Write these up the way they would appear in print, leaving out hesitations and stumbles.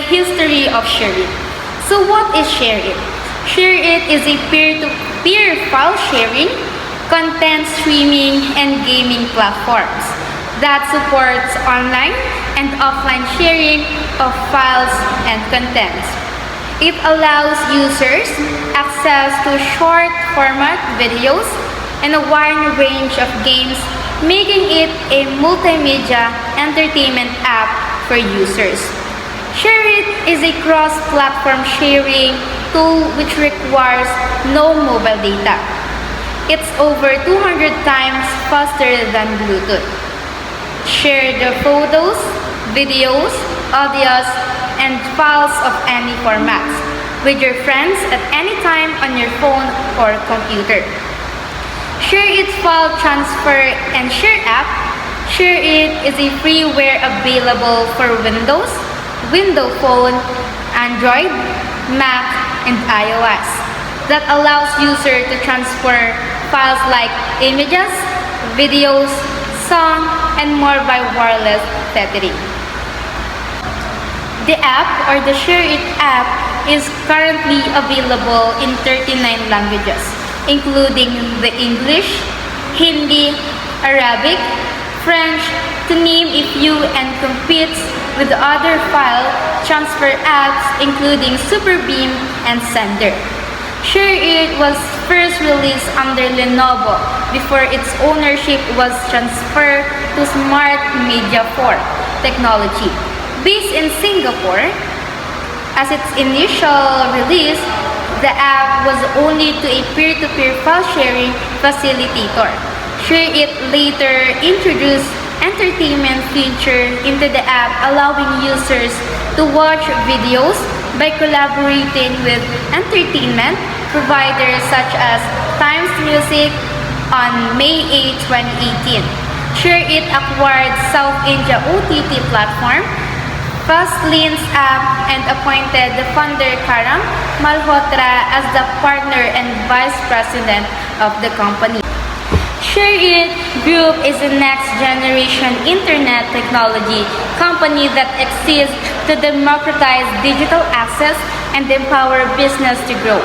history of ShareIt. So what is ShareIt? ShareIt is a peer-to-peer file sharing, content streaming, and gaming platforms that supports online and offline sharing of files and contents. It allows users access to short format videos and a wide range of games, making it a multimedia entertainment app for users. ShareIt is a cross-platform sharing tool which requires no mobile data. It's over 200 times faster than Bluetooth. Share the photos, videos, audios, and files of any formats with your friends at any time on your phone or computer. ShareIt's file transfer and share app. ShareIt is a freeware available for Windows, Windows Phone, Android, Mac, and iOS that allows users to transfer files like images, videos, song, and more by wireless tethering. The app or the ShareIt app is currently available in 39 languages, including the English, Hindi, Arabic, French, to name a few, and competes with other file transfer apps including Superbeam and Sender. ShareIt was first released under Lenovo before its ownership was transferred to Smart Media 4 technology. Based in Singapore, as its initial release, the app was only to a peer-to-peer file sharing facilitator. ShareIt later introduced entertainment feature into the app, allowing users to watch videos by collaborating with entertainment providers such as Times Music on May 8, 2018. ShareIt acquired South India OTT platform Fastlane's app and appointed the founder Karam Malhotra as the partner and vice president of the company. ShareIt Group is a next-generation internet technology company that exists to democratize digital access and empower business to grow.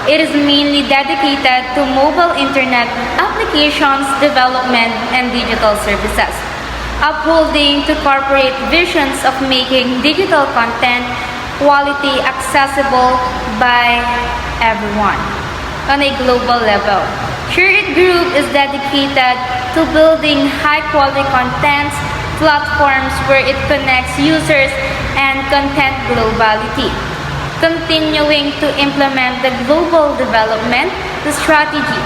It is mainly dedicated to mobile internet applications development and digital services, upholding to corporate visions of making digital content quality accessible by everyone on a global level. ShareIt Group is dedicated to building high-quality content platforms where it connects users and content globally, continuing to implement the global development strategy.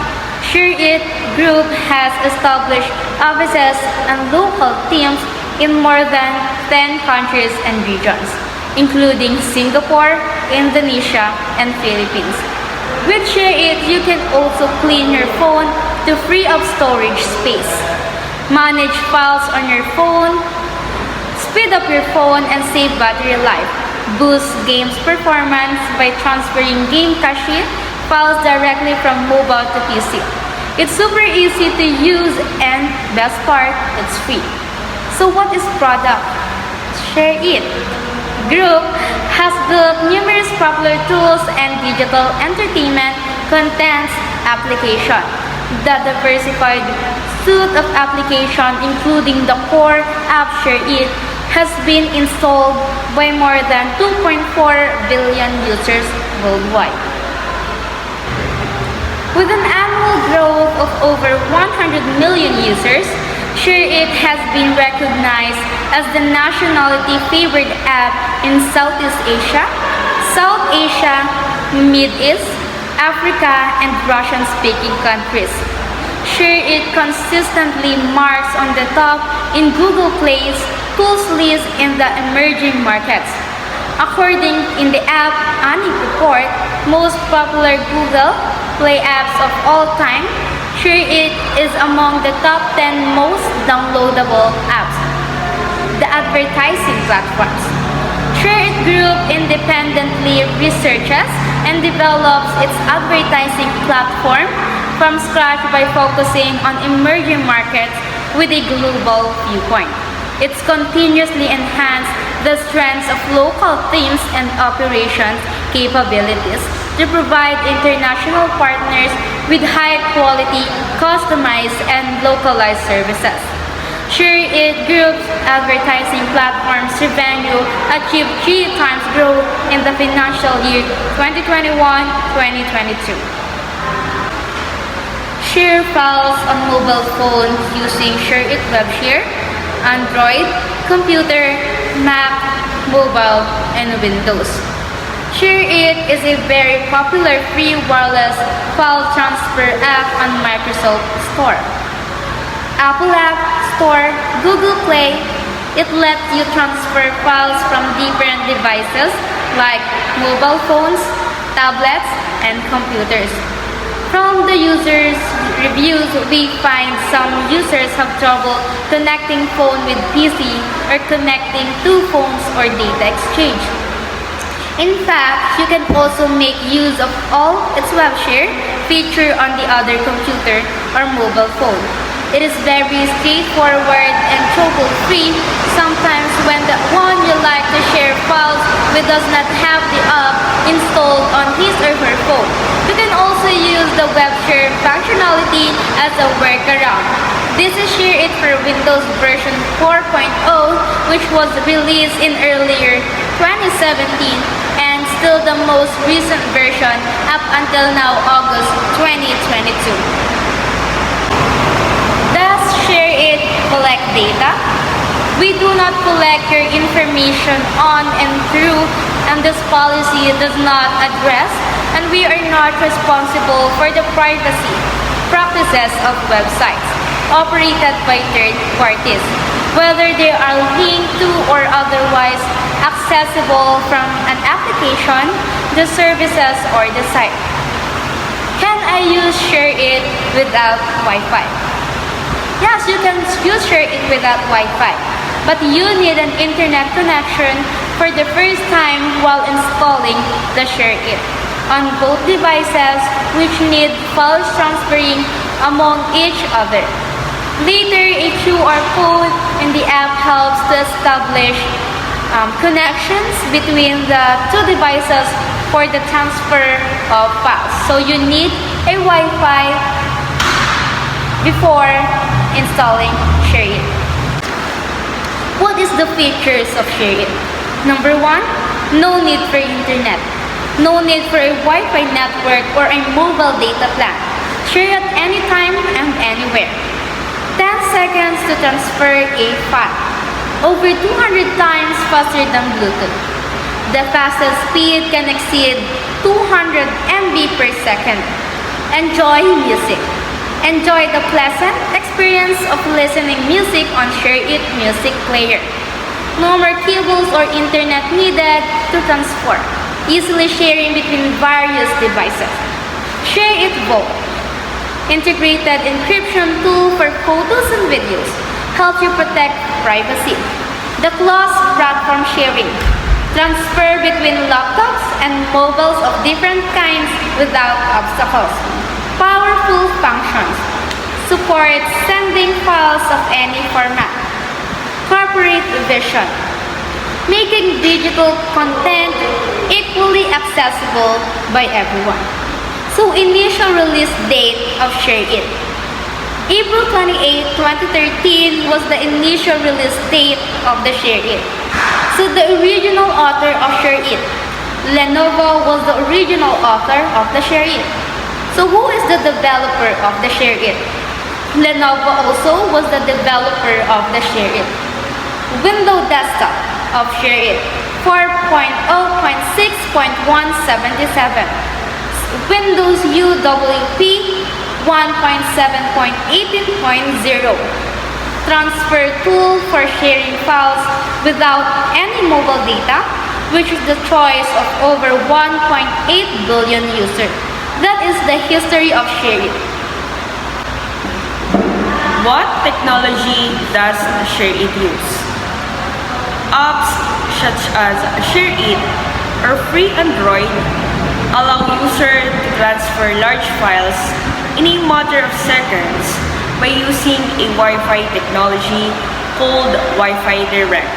ShareIt Group has established offices and local teams in more than 10 countries and regions, including Singapore, Indonesia, and Philippines. With ShareIt, you can also clean your phone to free up storage space, manage files on your phone, speed up your phone and save battery life, boost games performance by transferring game cache files directly from mobile to PC. It's super easy to use and best part, it's free. So what is product? ShareIt Group has built numerous popular tools and digital entertainment content application. The diversified suite of applications, including the core app ShareIt, has been installed by more than 2.4 billion users worldwide. With an annual growth of over 100 million users, ShareIt has been recognized as the nationality favored app in Southeast Asia, South Asia, Mid East, Africa, and Russian-speaking countries. ShareIt consistently marks on the top in Google Play's tools list in the emerging markets. According in the app Annie report, most popular Google Play apps of all time, ShareIt is among the top 10 most downloadable apps. The advertising platforms. ShareIt Group independently researches and develops its advertising platform from scratch by focusing on emerging markets with a global viewpoint. It's continuously enhanced the strengths of local teams and operations capabilities to provide international partners with high-quality, customized, and localized services. ShareIt Group's advertising platform's revenue achieved 3 times growth in the financial year 2021-2022. Share files on mobile phones using ShareIt WebShare, Android, computer, Mac, mobile, and Windows. ShareIt is a very popular free wireless file transfer app on Microsoft Store, Apple App Store, Google Play. It lets you transfer files from different devices like mobile phones, tablets, and computers. From the users' reviews, we find some users have trouble connecting phone with PC or connecting two phones or data exchange. In fact, you can also make use of all its web share feature on the other computer or mobile phone. It is very straightforward and trouble-free. Sometimes when the one you like to share files with does not have the app installed on his or her phone, you can also use the web share functionality as a workaround. This is ShareIt for Windows version 4.0, which was released in earlier 2017 and still the most recent version up until now, August 2022. Does ShareIt collect data? We do not collect your information on and through, and this policy does not address, and we are not responsible for the privacy practices of websites operated by third parties, whether they are linked to or otherwise accessible from an application, the services, or the site. Can I use ShareIt without Wi-Fi? Yes, you can use ShareIt without Wi-Fi, but you need an internet connection for the first time while installing the ShareIt on both devices, which need files transferring among each other. Later, a QR code in the app helps to establish connections between the two devices for the transfer of files. So you need a Wi-Fi before installing ShareIt. What is the features of ShareIt? Number 1, no need for internet. No need for a Wi-Fi network or a mobile data plan. Share at any time and anywhere. 10 seconds to transfer a file. Over 200 times faster than Bluetooth. The fastest speed can exceed 200 MB per second. Enjoy music. Enjoy the pleasant experience of listening music on ShareIt Music Player. No more cables or internet needed to transfer. Easily sharing between various devices. ShareIt Vault. Integrated encryption tool for photos and videos. Helps you protect privacy. The cross-platform sharing. Transfer between laptops and mobiles of different kinds without obstacles. Powerful functions. Supports sending files of any format. Corporate vision. Making digital content equally accessible by everyone. So, initial release date of ShareIt. April 28, 2013 was the initial release date of the ShareIt. So, the original author of ShareIt, Lenovo, was the original author of the ShareIt. So, who is the developer of the ShareIt? Lenovo also was the developer of the ShareIt. Windows Desktop of ShareIt 4.0.6.177. Windows UWP 1.7.18.0. Transfer tool for sharing files without any mobile data, which is the choice of over 1.8 billion users. That is the history of ShareIt. What technology does ShareIt use? Apps such as ShareIt or free Android allow users to transfer large files in a matter of seconds by using a Wi-Fi technology called Wi-Fi Direct,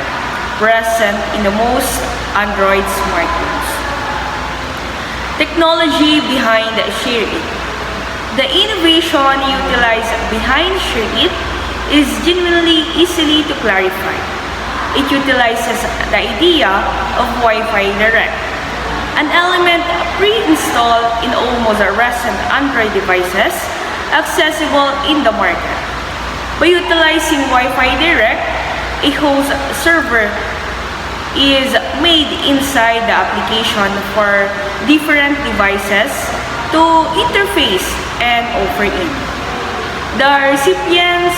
present in the most Android smartphones. Technology behind ShareIt. The innovation utilized behind ShareIt is genuinely easily to clarify. It utilizes the idea of Wi-Fi Direct, an element pre-installed in almost recent Android devices accessible in the market. By utilizing Wi-Fi Direct, a host server is made inside the application for different devices to interface and offer in. The recipients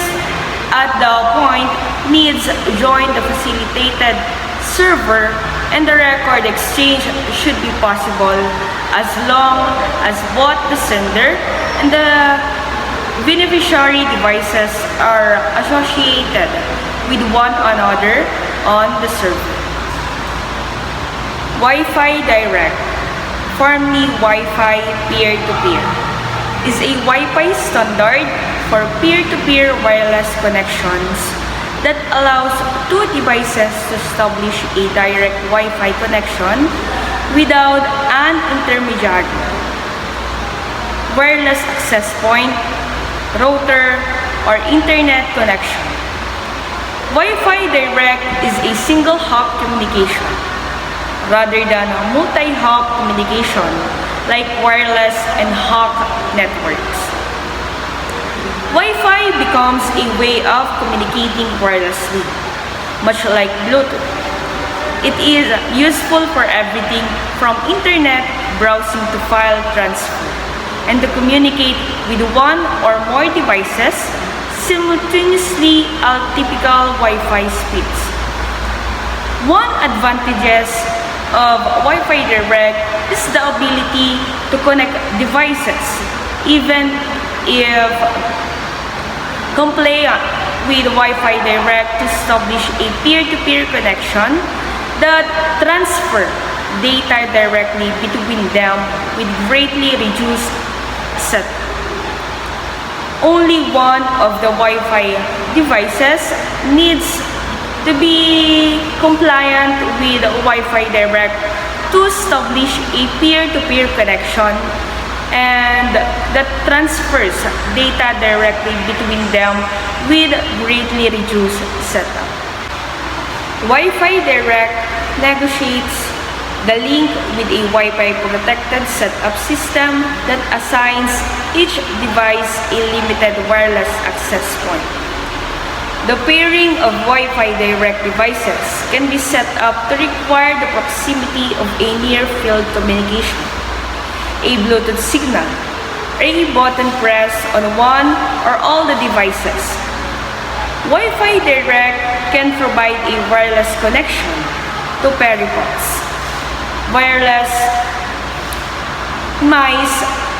at the point needs join the facilitated server, and the record exchange should be possible as long as both the sender and the beneficiary devices are associated with one another on the server. Wi-Fi Direct, formerly Wi-Fi Peer-to-Peer, is a Wi-Fi standard for peer-to-peer wireless connections that allows two devices to establish a direct Wi-Fi connection without an intermediary. Wireless access point, router, or internet connection. Wi-Fi Direct is a single hop communication rather than a multi-hop communication like wireless and hop networks. Wi-Fi becomes a way of communicating wirelessly, much like Bluetooth. It is useful for everything from internet browsing to file transfer, and to communicate with one or more devices simultaneously at typical Wi-Fi speeds. One advantages of Wi-Fi Direct is the ability to connect devices even if compliant with Wi-Fi Direct to establish a peer-to-peer connection that transfer data directly between them with greatly reduced setup. Only one of the Wi-Fi devices needs to be compliant with Wi-Fi Direct to establish a peer-to-peer connection and that transfers data directly between them with greatly reduced setup. Wi-Fi Direct negotiates the link with a Wi-Fi protected setup system that assigns each device a limited wireless access point. The pairing of Wi-Fi Direct devices can be set up to require the proximity of a near-field communication, a Bluetooth signal, or a button press on one or all the devices. Wi-Fi Direct can provide a wireless connection to peripods, wireless mice,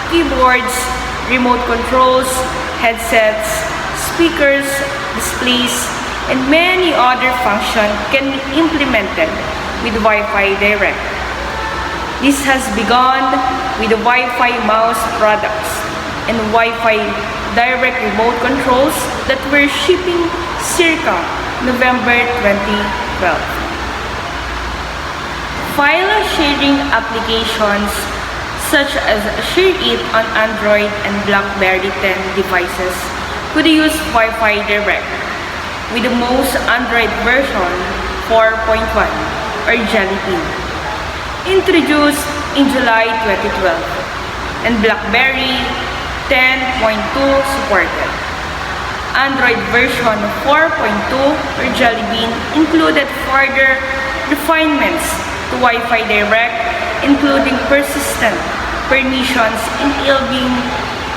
keyboards, remote controls, headsets, speakers, displays, and many other functions can be implemented with Wi-Fi Direct. This has begun with the Wi-Fi mouse products and Wi-Fi Direct remote controls that were shipping circa November 2012. File sharing applications such as ShareIt on Android and BlackBerry 10 devices could use Wi-Fi Direct, with the most Android version 4.1 or Jelly Bean, introduced in July 2012, and BlackBerry 10.2 supported. Android version 4.2 or Jelly Bean included further refinements to Wi-Fi Direct, including persistent permissions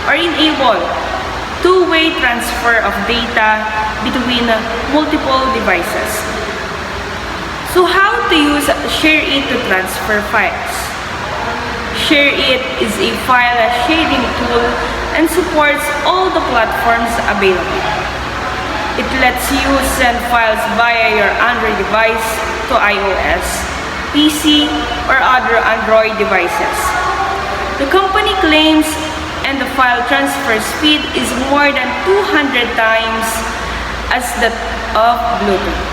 enable two-way transfer of data between multiple devices. So how to use ShareIt to transfer files? ShareIt is a file sharing tool and supports all the platforms available. It lets you send files via your Android device to iOS, PC, or other Android devices. The company claims and the file transfer speed is more than 200 times as that of Bluetooth.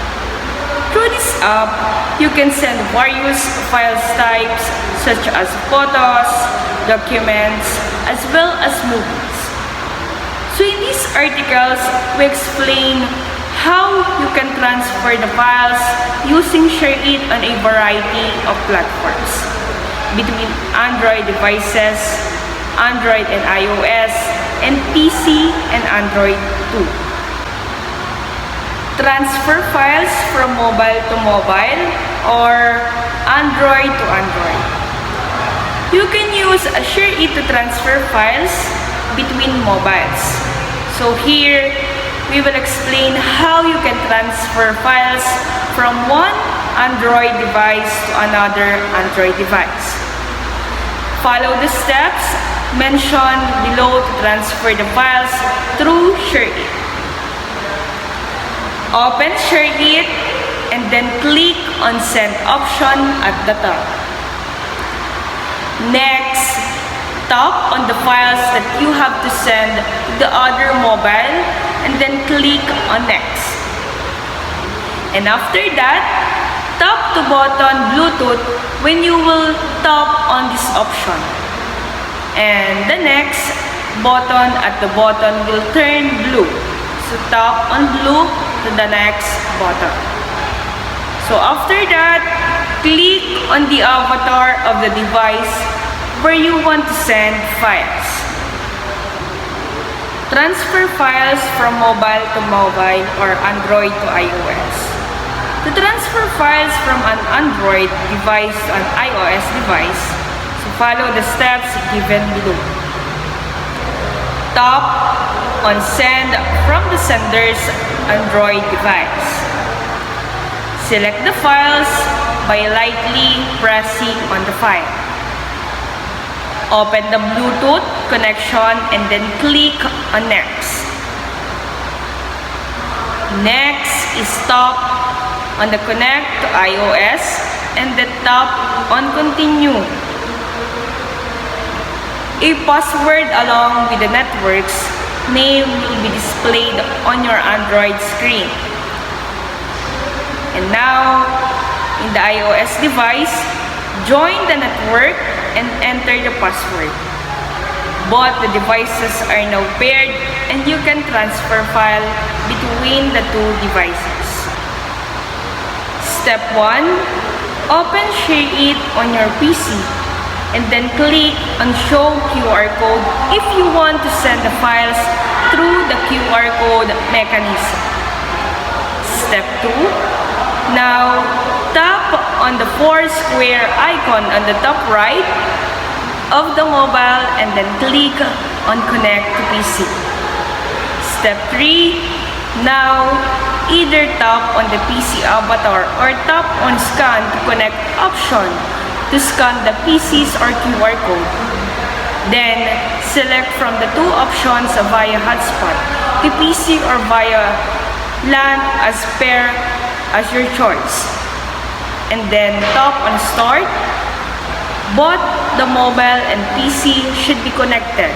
Through this app, you can send various file types such as photos, documents, as well as movies. So in these articles, we explain how you can transfer the files using ShareIt on a variety of platforms between Android devices, Android and iOS, and PC and Android too. Transfer files from mobile to mobile or Android to Android. You can use a ShareIt to transfer files between mobiles. So here, we will explain how you can transfer files from one Android device to another Android device. Follow the steps mentioned below to transfer the files through ShareIt. Open ShareIt and then click on Send option at the top. Next, tap on the files that you have to send to the other mobile and then click on Next. And after that, tap the button Bluetooth when you will tap on this option. And the next button at the bottom will turn blue. So tap on blue to the next button. So after that, click on the avatar of the device where you want to send files. Transfer files from mobile to mobile or Android to iOS. To transfer files from an Android device to an iOS device, so follow the steps given below. Tap on Send from the sender's Android device. Select the files by lightly pressing on the file. Open the Bluetooth connection and then click on Next. Next is tap on the Connect to iOS and then tap on Continue. A password along with the network's name will be displayed on your Android screen. And now, in the iOS device, join the network and enter the password. Both the devices are now paired and you can transfer file between the two devices. Step 1. Open ShareIt on your PC and then click on Show QR Code if you want to send the files through the QR code mechanism. Step 2. Now, tap on the 4 square icon on the top right of the mobile and then click on Connect to PC. Step 3. Now, either tap on the PC avatar or tap on Scan to Connect option to scan the PC's or QR code. Then, select from the two options via hotspot, the PC or via LAN as pair as your choice. And then tap on Start. Both the mobile and PC should be connected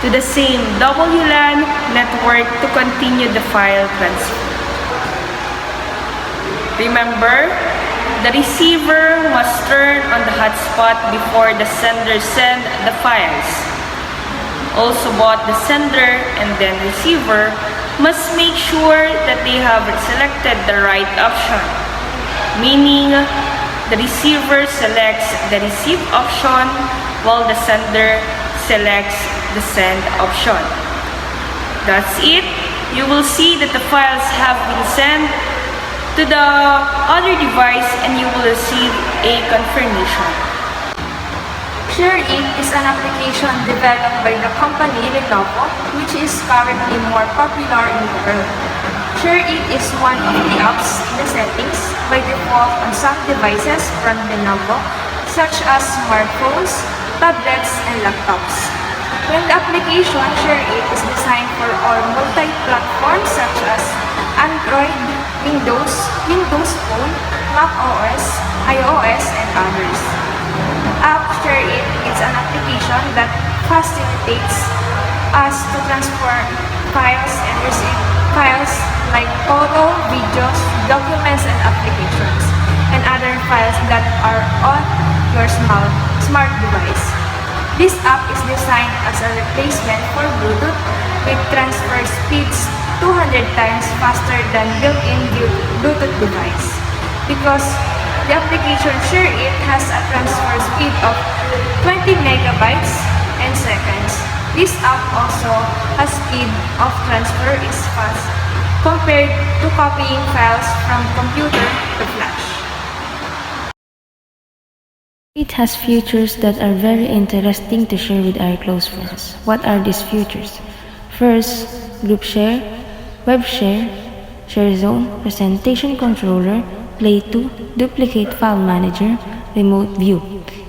to the same WLAN network to continue the file transfer. Remember, the receiver must turn on the hotspot before the sender sends the files. Also, both the sender and then receiver must make sure that they have selected the right option, meaning the receiver selects the receive option while the sender selects the send option. That's it. You will see that the files have been sent to the other device and you will receive a confirmation. ShareIt is an application developed by the company Lenovo, which is currently more popular in the world. ShareIt is one of the apps in the settings by default on some devices from Lenovo, such as smartphones, tablets, and laptops. When the application ShareIt is designed for all multi-platforms such as Android, Windows Phone, Mac OS, iOS, and others. App ShareIt is an application that facilitates us to transfer files and receive files like photo, videos, documents, and applications, and other files that are on your smart device. This app is designed as a replacement for Bluetooth with transfer speeds 200 times faster than built-in Bluetooth device. Because the application ShareIt has a transfer speed of 20 megabytes and seconds. This app also has speed of transfer is fast compared to copying files from computer to flash. It has features that are very interesting to share with our close friends. What are these features? First, group share, web share, share zone, presentation controller, play to, duplicate file manager, remote view.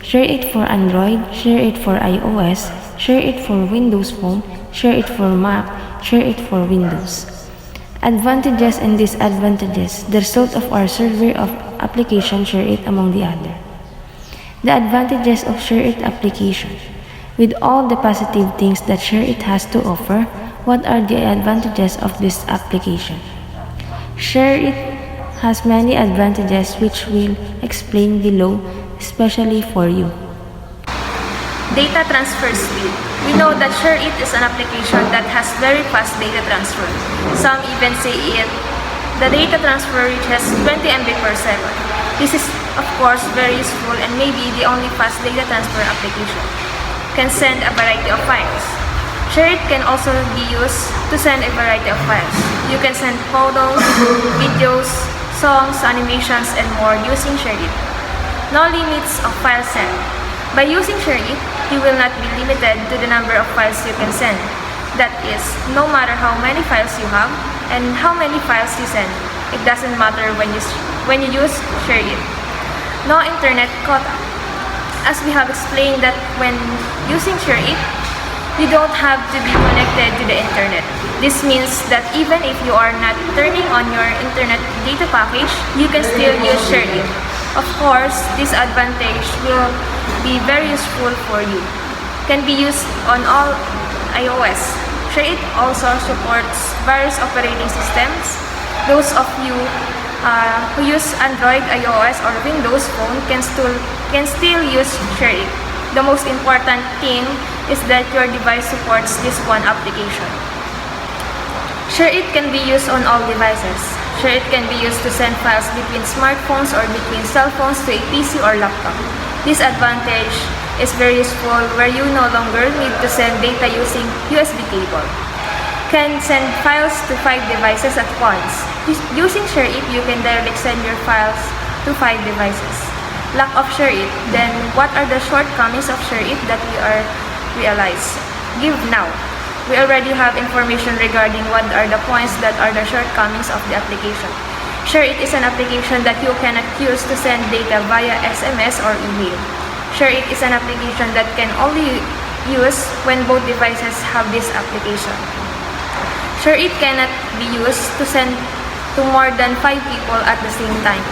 Share it for Android, share it for iOS, share it for Windows Phone, share it for Mac, share it for Windows. Advantages and disadvantages, the result of our survey of application ShareIt among the other. The advantages of ShareIt application. With all the positive things that ShareIt has to offer, what are the advantages of this application? ShareIt has many advantages which we'll explain below, especially for you. Data transfer speed. We know that ShareIt is an application that has very fast data transfer. Some even say the data transfer reaches 20 MB per second. This is of course very useful and maybe the only fast data transfer application. Can send a variety of files. ShareIt can also be used to send a variety of files. You can send photos, videos, songs, animations, and more using ShareIt. No limits of file send. By using ShareIt, you will not be limited to the number of files you can send. That is, no matter how many files you have and how many files you send, it doesn't matter when you use ShareIt. No internet quota. As we have explained that when using ShareIt, you don't have to be connected to the internet. This means that even if you are not turning on your internet data package, you can still use ShareIt. Of course, this advantage will be very useful for you. Can be used on all iOS. ShareIt also supports various operating systems. Those of you who use Android, iOS, or Windows Phone can still use ShareIt. The most important thing is that your device supports this one application. ShareIt can be used on all devices. ShareIt can be used to send files between smartphones or between cell phones to a PC or laptop. This advantage is very useful where you no longer need to send data using USB cable. Can send files to 5 devices at once. Using ShareIt, you can directly send your files to 5 devices. Lack of ShareIt, then what are the shortcomings of ShareIt that we are realize? Give now. We already have information regarding what are the points that are the shortcomings of the application. ShareIt is an application that you cannot use to send data via SMS or email. ShareIt is an application that can only use when both devices have this application. ShareIt cannot be used to send to more than 5 people at the same time.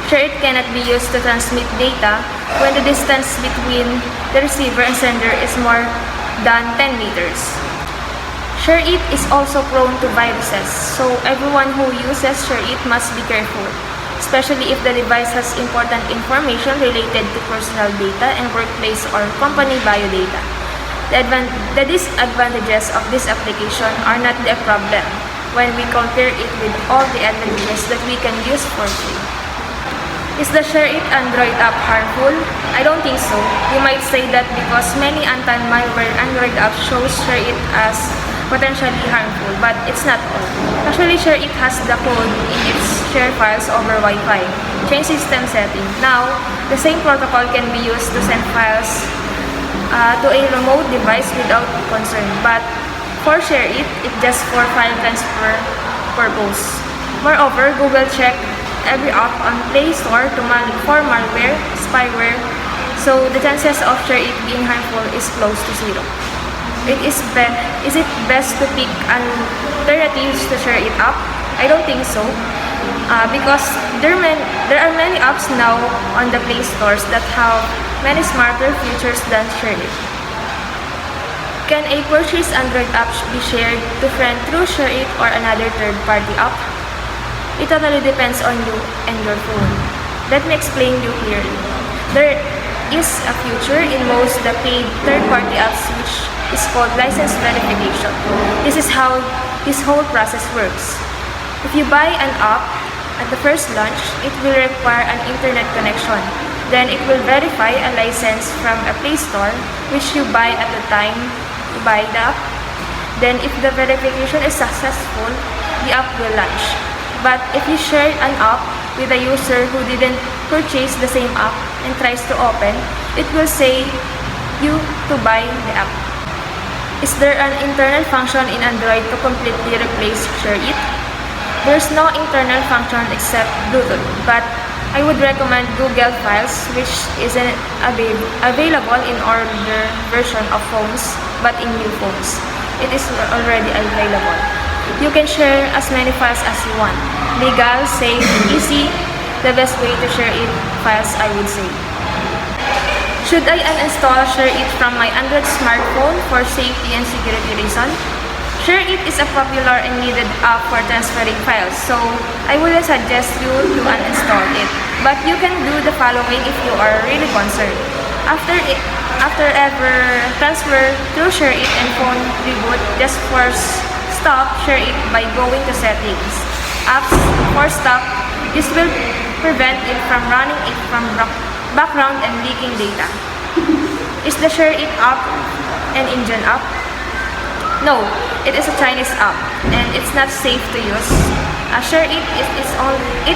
ShareIt cannot be used to transmit data when the distance between the receiver and sender is more than 10 meters. ShareIt is also prone to viruses, so everyone who uses ShareIt must be careful, especially if the device has important information related to personal data and workplace or company biodata. The disadvantages of this application are not a problem when we compare it with all the advantages that we can use for free. Is the ShareIt Android app harmful? I don't think so. You might say that because many anti-malware Android apps shows ShareIt as potentially harmful, but it's not all. Actually, ShareIt has the code in its share files over Wi-Fi. Change system setting. Now, the same protocol can be used to send files to a remote device without concern, but for ShareIt, it's just for file transfer purpose. Moreover, Google checked every app on Play Store for malware, spyware, so the chances of ShareIt being harmful is close to zero. Is it best to pick alternatives to ShareIt app? I don't think so, because there are many apps now on the Play Stores that have many smarter features than ShareIt. Can a purchased Android app be shared to friend through ShareIt or another third-party app? It totally depends on you and your phone. Let me explain you clearly. There is a feature in most the paid third-party apps which is called license verification. This is how this whole process works. If you buy an app at the first launch, it will require an internet connection. Then it will verify a license from a Play Store which you buy at the time you buy the app. Then if the verification is successful, the app will launch. But if you share an app with a user who didn't purchase the same app and tries to open, it will say you to buy the app. Is there an internal function in Android to completely replace ShareIt? There's no internal function except Bluetooth, but I would recommend Google Files, which isn't available in older version of phones, but in new phones, it is already available. You can share as many files as you want. Legal, safe, easy, the best way to share it files, I would say. Should I uninstall ShareIt from my Android smartphone for safety and security reason? ShareIt is a popular and needed app for transferring files, so I wouldn't suggest you to uninstall it. But you can do the following if you are really concerned. After ever transfer through ShareIt and phone reboot, just force stop ShareIt by going to settings. Apps for stop. This will prevent it from running it from background and leaking data. Is the ShareIt app an Indian app? No, it is a Chinese app and it's not safe to use. ShareIt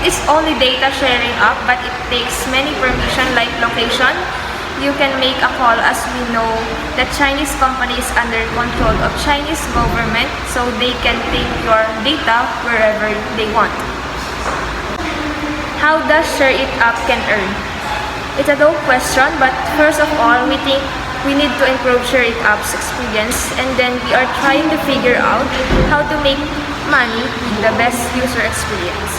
is only data sharing app, but it takes many permission like location. You can make a call, as we know that Chinese company is under control of Chinese government, so they can take your data wherever they want. How does ShareIt app can earn? It's a dope question, but first of all, we think we need to improve ShareIt app's experience, and then we are trying to figure out how to make money with the best user experience.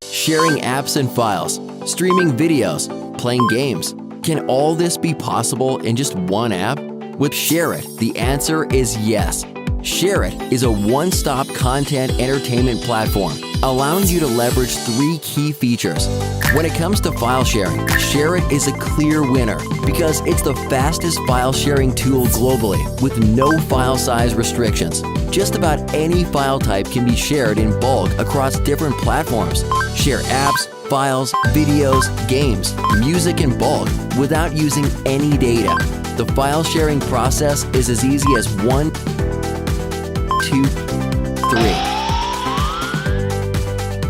Sharing apps and files, streaming videos, playing games. Can all this be possible in just one app? With ShareIt, the answer is yes. ShareIt is a one-stop content entertainment platform, allowing you to leverage 3 key features. When it comes to file sharing, ShareIt is a clear winner because it's the fastest file sharing tool globally with no file size restrictions. Just about any file type can be shared in bulk across different platforms. Share apps, files, videos, games, music in bulk without using any data. The file sharing process is as easy as 1, 2, 3,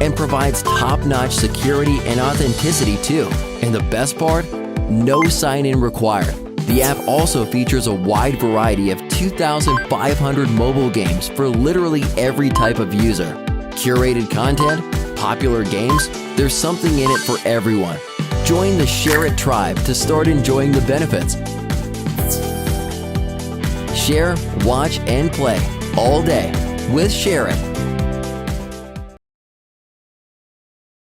and provides top-notch security and authenticity too. And the best part? No sign-in required. The app also features a wide variety of 2,500 mobile games for literally every type of user. Curated content, popular games, there's something in it for everyone. Join the ShareIt tribe to start enjoying the benefits. Share, watch, and play all day with ShareIt.